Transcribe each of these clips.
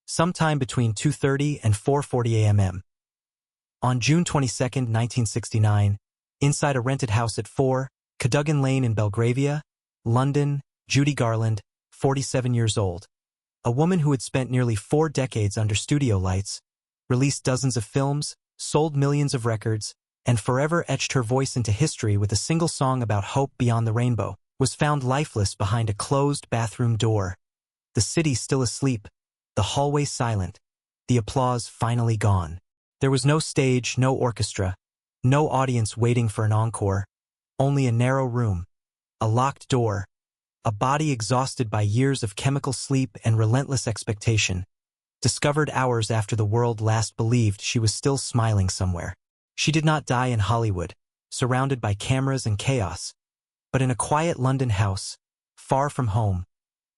sometime between 2:30 and 4:40 a.m. On June 22, 1969, inside a rented house at 4 Cadogan Lane in Belgravia, London, Judy Garland, 47 years old, a woman who had spent nearly 4 decades under studio lights, released dozens of films, sold millions of records, and forever etched her voice into history with a single song about hope beyond the rainbow, was found lifeless behind a closed bathroom door. The city still asleep, the hallway silent, the applause finally gone. There was no stage, no orchestra, no audience waiting for an encore, only a narrow room, a locked door, a body exhausted by years of chemical sleep and relentless expectation, discovered hours after the world last believed she was still smiling somewhere. She did not die in Hollywood, surrounded by cameras and chaos, but in a quiet London house, far from home,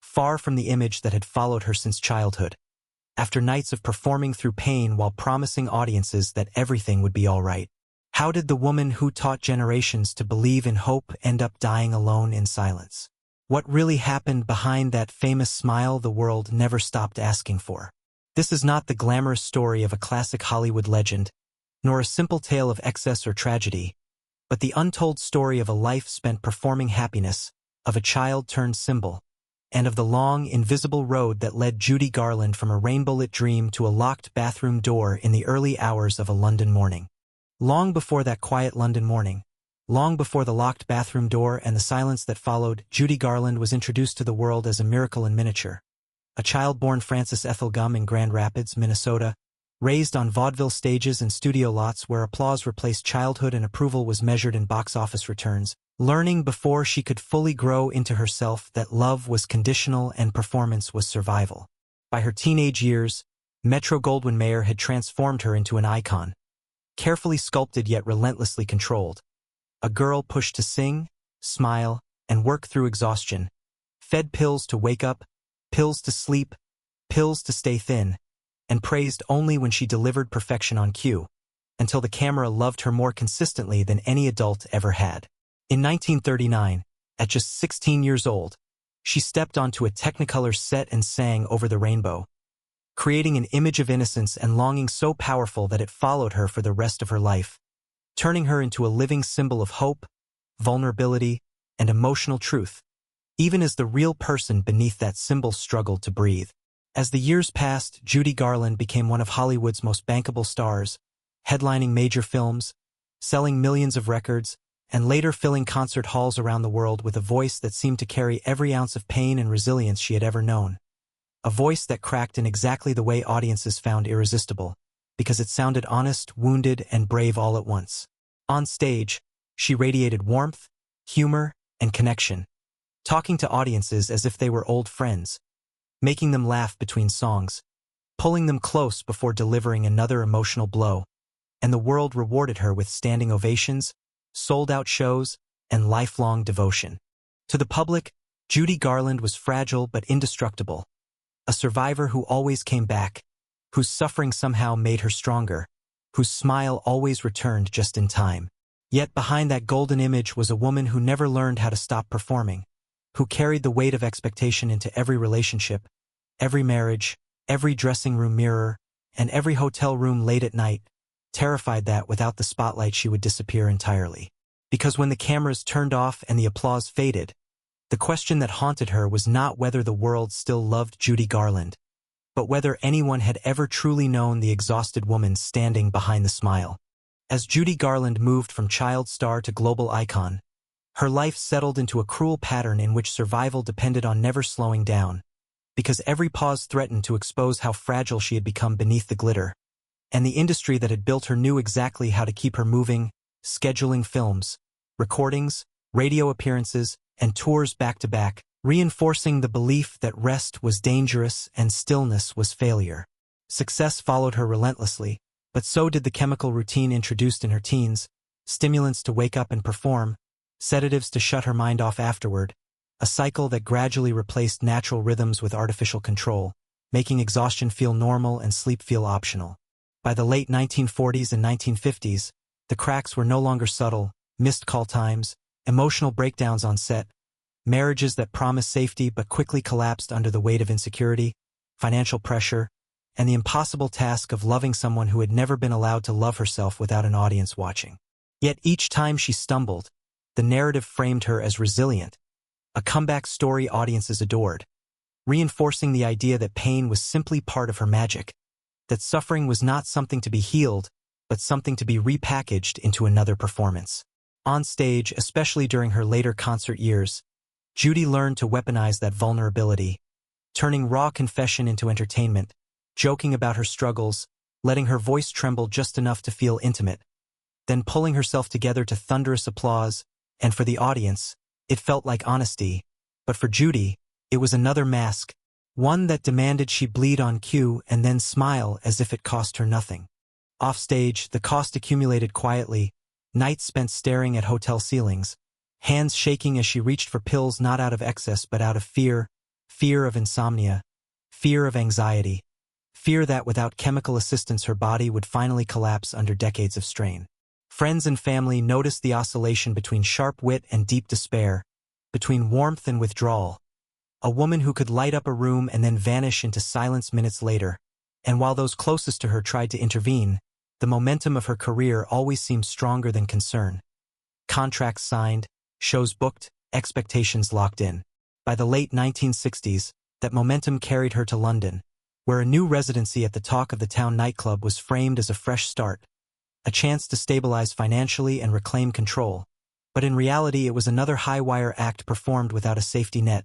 far from the image that had followed her since childhood. After nights of performing through pain while promising audiences that everything would be all right. How did the woman who taught generations to believe in hope end up dying alone in silence? What really happened behind that famous smile the world never stopped asking for? This is not the glamorous story of a classic Hollywood legend, nor a simple tale of excess or tragedy, but the untold story of a life spent performing happiness, of a child turned symbol, and of the long, invisible road that led Judy Garland from a rainbow-lit dream to a locked bathroom door in the early hours of a London morning. Long before that quiet London morning, long before the locked bathroom door and the silence that followed, Judy Garland was introduced to the world as a miracle in miniature. A child born Frances Ethel Gum in Grand Rapids, Minnesota, raised on vaudeville stages and studio lots where applause replaced childhood and approval was measured in box office returns, learning before she could fully grow into herself that love was conditional and performance was survival. By her teenage years, Metro-Goldwyn-Mayer had transformed her into an icon, carefully sculpted yet relentlessly controlled. A girl pushed to sing, smile, and work through exhaustion, fed pills to wake up, pills to sleep, pills to stay thin, and praised only when she delivered perfection on cue, until the camera loved her more consistently than any adult ever had. In 1939, at just 16 years old, she stepped onto a Technicolor set and sang Over the Rainbow, creating an image of innocence and longing so powerful that it followed her for the rest of her life, turning her into a living symbol of hope, vulnerability, and emotional truth, even as the real person beneath that symbol struggled to breathe. As the years passed, Judy Garland became one of Hollywood's most bankable stars, headlining major films, selling millions of records, and later filling concert halls around the world with a voice that seemed to carry every ounce of pain and resilience she had ever known. A voice that cracked in exactly the way audiences found irresistible, because it sounded honest, wounded, and brave all at once. On stage, she radiated warmth, humor, and connection, talking to audiences as if they were old friends, making them laugh between songs, pulling them close before delivering another emotional blow, and the world rewarded her with standing ovations, sold-out shows, and lifelong devotion. To the public, Judy Garland was fragile but indestructible, a survivor who always came back, whose suffering somehow made her stronger, whose smile always returned just in time. Yet behind that golden image was a woman who never learned how to stop performing, who carried the weight of expectation into every relationship, every marriage, every dressing room mirror, and every hotel room late at night, terrified that without the spotlight she would disappear entirely. Because when the cameras turned off and the applause faded, the question that haunted her was not whether the world still loved Judy Garland, but whether anyone had ever truly known the exhausted woman standing behind the smile. As Judy Garland moved from child star to global icon, her life settled into a cruel pattern in which survival depended on never slowing down, because every pause threatened to expose how fragile she had become beneath the glitter, and the industry that had built her knew exactly how to keep her moving, scheduling films, recordings, radio appearances, and tours back-to-back, reinforcing the belief that rest was dangerous and stillness was failure. Success followed her relentlessly, but so did the chemical routine introduced in her teens, stimulants to wake up and perform, sedatives to shut her mind off afterward, a cycle that gradually replaced natural rhythms with artificial control, making exhaustion feel normal and sleep feel optional. By the late 1940s and 1950s, the cracks were no longer subtle: missed call times, emotional breakdowns on set, marriages that promised safety but quickly collapsed under the weight of insecurity, financial pressure, and the impossible task of loving someone who had never been allowed to love herself without an audience watching. Yet each time she stumbled, the narrative framed her as resilient, a comeback story audiences adored, reinforcing the idea that pain was simply part of her magic, that suffering was not something to be healed, but something to be repackaged into another performance. On stage, especially during her later concert years, Judy learned to weaponize that vulnerability, turning raw confession into entertainment, joking about her struggles, letting her voice tremble just enough to feel intimate, then pulling herself together to thunderous applause, and for the audience, it felt like honesty, but for Judy, it was another mask, one that demanded she bleed on cue and then smile as if it cost her nothing. Offstage, the cost accumulated quietly, nights spent staring at hotel ceilings, hands shaking as she reached for pills not out of excess but out of fear, fear of insomnia, fear of anxiety, fear that without chemical assistance her body would finally collapse under decades of strain. Friends and family noticed the oscillation between sharp wit and deep despair, between warmth and withdrawal. A woman who could light up a room and then vanish into silence minutes later, and while those closest to her tried to intervene, the momentum of her career always seemed stronger than concern. Contracts signed, shows booked, expectations locked in. By the late 1960s, that momentum carried her to London, where a new residency at the Talk of the Town nightclub was framed as a fresh start, a chance to stabilize financially and reclaim control. But in reality, it was another high-wire act performed without a safety net,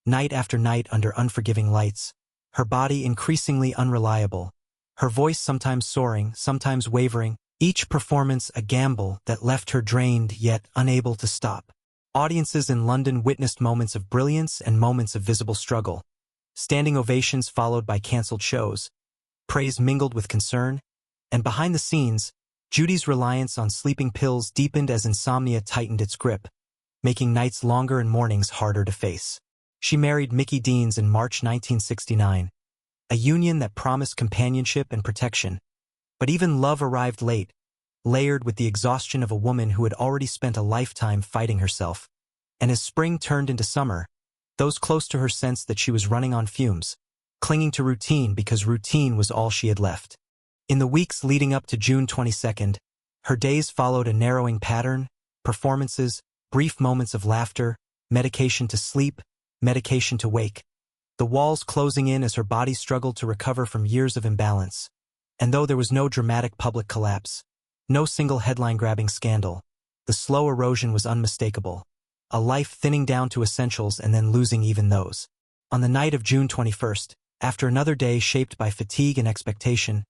night after night under unforgiving lights, her body increasingly unreliable, her voice sometimes soaring, sometimes wavering, each performance a gamble that left her drained yet unable to stop. Audiences in London witnessed moments of brilliance and moments of visible struggle. Standing ovations followed by cancelled shows, praise mingled with concern, and behind the scenes, Judy's reliance on sleeping pills deepened as insomnia tightened its grip, making nights longer and mornings harder to face. She married Mickey Deans in March 1969, a union that promised companionship and protection. But even love arrived late, layered with the exhaustion of a woman who had already spent a lifetime fighting herself. And as spring turned into summer, those close to her sensed that she was running on fumes, clinging to routine because routine was all she had left. In the weeks leading up to June 22nd, her days followed a narrowing pattern: performances, brief moments of laughter, medication to sleep, medication to wake. The walls closing in as her body struggled to recover from years of imbalance. And though there was no dramatic public collapse, no single headline-grabbing scandal, the slow erosion was unmistakable. A life thinning down to essentials and then losing even those. On the night of June 21st, after another day shaped by fatigue and expectation,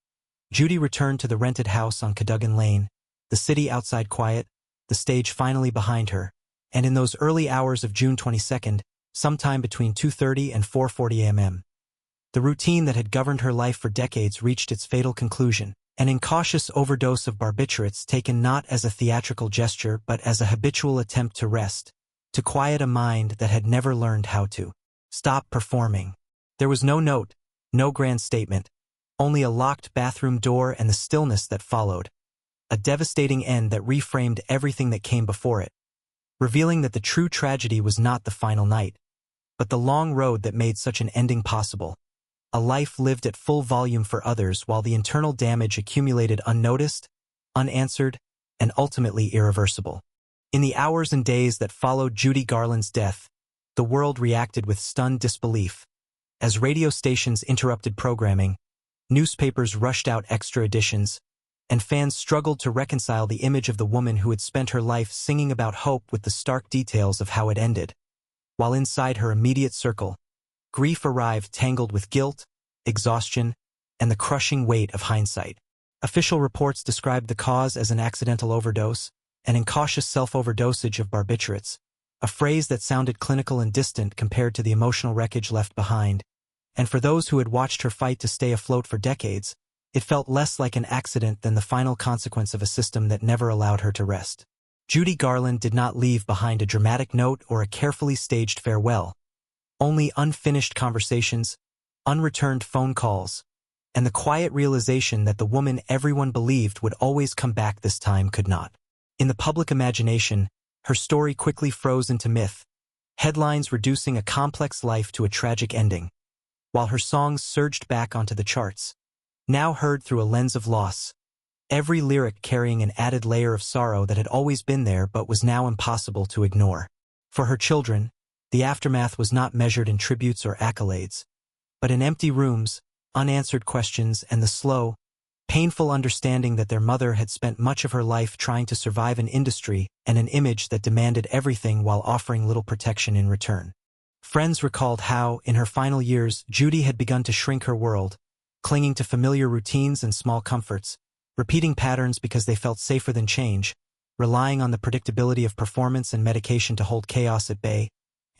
Judy returned to the rented house on Cadogan Lane, the city outside quiet, the stage finally behind her, and in those early hours of June 22nd, sometime between 2:30 and 4:40 a.m., the routine that had governed her life for decades reached its fatal conclusion, an incautious overdose of barbiturates taken not as a theatrical gesture but as a habitual attempt to rest, to quiet a mind that had never learned how to stop performing. There was no note, no grand statement, only a locked bathroom door and the stillness that followed, a devastating end that reframed everything that came before it, revealing that the true tragedy was not the final night, but the long road that made such an ending possible, a life lived at full volume for others while the internal damage accumulated unnoticed, unanswered, and ultimately irreversible. In the hours and days that followed Judy Garland's death, the world reacted with stunned disbelief. As radio stations interrupted programming, newspapers rushed out extra editions, and fans struggled to reconcile the image of the woman who had spent her life singing about hope with the stark details of how it ended. While inside her immediate circle, grief arrived tangled with guilt, exhaustion, and the crushing weight of hindsight. Official reports described the cause as an accidental overdose, an incautious self-overdosage of barbiturates, a phrase that sounded clinical and distant compared to the emotional wreckage left behind. And for those who had watched her fight to stay afloat for decades, it felt less like an accident than the final consequence of a system that never allowed her to rest. Judy Garland did not leave behind a dramatic note or a carefully staged farewell. Only unfinished conversations, unreturned phone calls, and the quiet realization that the woman everyone believed would always come back this time could not. In the public imagination, her story quickly froze into myth, headlines reducing a complex life to a tragic ending. While her songs surged back onto the charts, now heard through a lens of loss. Every lyric carrying an added layer of sorrow that had always been there but was now impossible to ignore. For her children, the aftermath was not measured in tributes or accolades, but in empty rooms, unanswered questions, and the slow, painful understanding that their mother had spent much of her life trying to survive an industry and an image that demanded everything while offering little protection in return. Friends recalled how, in her final years, Judy had begun to shrink her world, clinging to familiar routines and small comforts, repeating patterns because they felt safer than change, relying on the predictability of performance and medication to hold chaos at bay,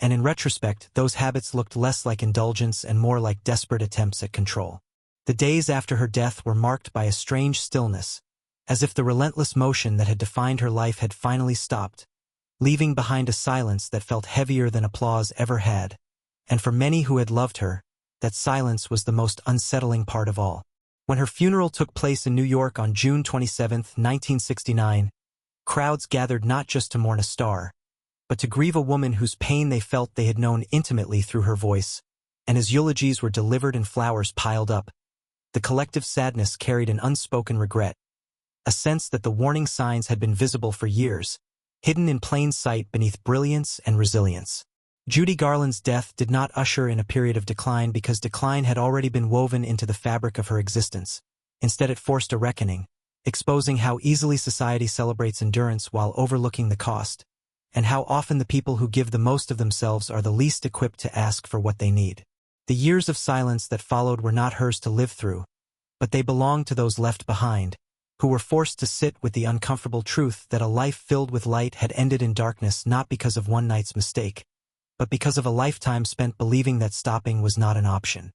and in retrospect, those habits looked less like indulgence and more like desperate attempts at control. The days after her death were marked by a strange stillness, as if the relentless motion that had defined her life had finally stopped, leaving behind a silence that felt heavier than applause ever had. And for many who had loved her, that silence was the most unsettling part of all. When her funeral took place in New York on June 27, 1969, crowds gathered not just to mourn a star, but to grieve a woman whose pain they felt they had known intimately through her voice, and as eulogies were delivered and flowers piled up, the collective sadness carried an unspoken regret, a sense that the warning signs had been visible for years, hidden in plain sight beneath brilliance and resilience. Judy Garland's death did not usher in a period of decline because decline had already been woven into the fabric of her existence. Instead, it forced a reckoning, exposing how easily society celebrates endurance while overlooking the cost, and how often the people who give the most of themselves are the least equipped to ask for what they need. The years of silence that followed were not hers to live through, but they belonged to those left behind, who were forced to sit with the uncomfortable truth that a life filled with light had ended in darkness not because of one night's mistake, but because of a lifetime spent believing that stopping was not an option.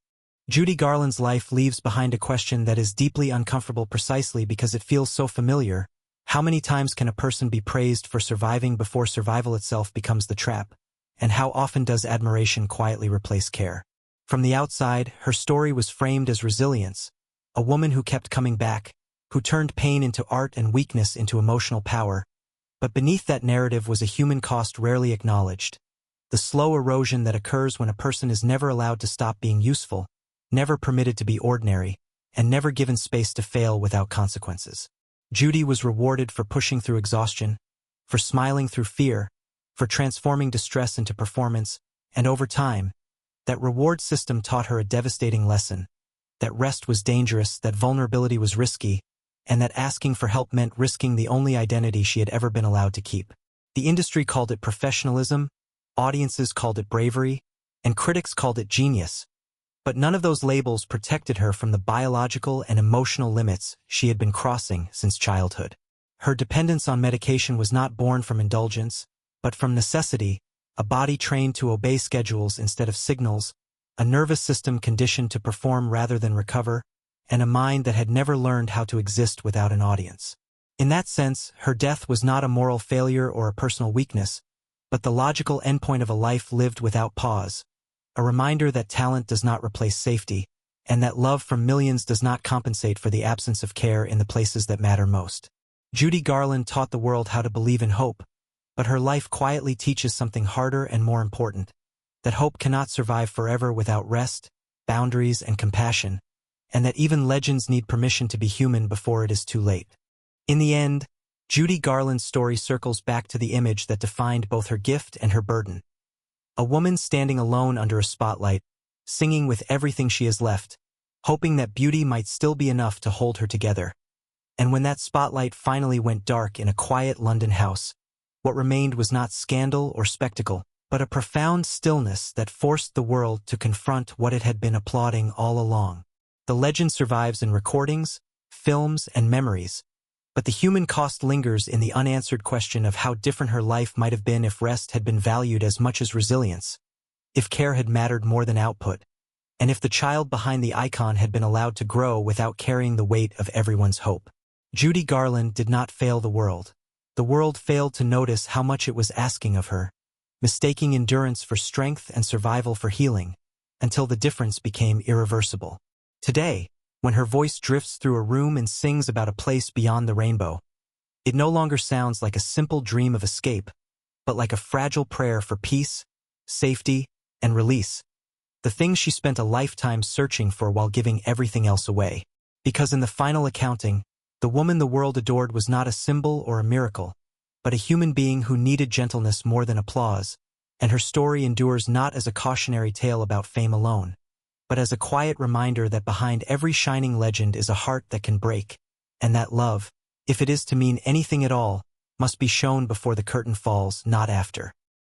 Judy Garland's life leaves behind a question that is deeply uncomfortable precisely because it feels so familiar. How many times can a person be praised for surviving before survival itself becomes the trap? And how often does admiration quietly replace care? From the outside, her story was framed as resilience, a woman who kept coming back, who turned pain into art and weakness into emotional power. But beneath that narrative was a human cost rarely acknowledged. The slow erosion that occurs when a person is never allowed to stop being useful, never permitted to be ordinary, and never given space to fail without consequences. Judy was rewarded for pushing through exhaustion, for smiling through fear, for transforming distress into performance, and over time, that reward system taught her a devastating lesson, that rest was dangerous, that vulnerability was risky, and that asking for help meant risking the only identity she had ever been allowed to keep. The industry called it professionalism, audiences called it bravery, and critics called it genius. But none of those labels protected her from the biological and emotional limits she had been crossing since childhood. Her dependence on medication was not born from indulgence, but from necessity, a body trained to obey schedules instead of signals, a nervous system conditioned to perform rather than recover, and a mind that had never learned how to exist without an audience. In that sense, her death was not a moral failure or a personal weakness, but the logical endpoint of a life lived without pause, a reminder that talent does not replace safety, and that love from millions does not compensate for the absence of care in the places that matter most. Judy Garland taught the world how to believe in hope, but her life quietly teaches something harder and more important, that hope cannot survive forever without rest, boundaries, and compassion, and that even legends need permission to be human before it is too late. In the end, Judy Garland's story circles back to the image that defined both her gift and her burden. A woman standing alone under a spotlight, singing with everything she has left, hoping that beauty might still be enough to hold her together. And when that spotlight finally went dark in a quiet London house, what remained was not scandal or spectacle, but a profound stillness that forced the world to confront what it had been applauding all along. The legend survives in recordings, films, and memories, but the human cost lingers in the unanswered question of how different her life might have been if rest had been valued as much as resilience, if care had mattered more than output, and if the child behind the icon had been allowed to grow without carrying the weight of everyone's hope. Judy Garland did not fail the world. The world failed to notice how much it was asking of her, mistaking endurance for strength and survival for healing, until the difference became irreversible. Today, when her voice drifts through a room and sings about a place beyond the rainbow, it no longer sounds like a simple dream of escape, but like a fragile prayer for peace, safety, and release, the things she spent a lifetime searching for while giving everything else away. Because in the final accounting, the woman the world adored was not a symbol or a miracle, but a human being who needed gentleness more than applause, and her story endures not as a cautionary tale about fame alone, but as a quiet reminder that behind every shining legend is a heart that can break, and that love, if it is to mean anything at all, must be shown before the curtain falls, not after.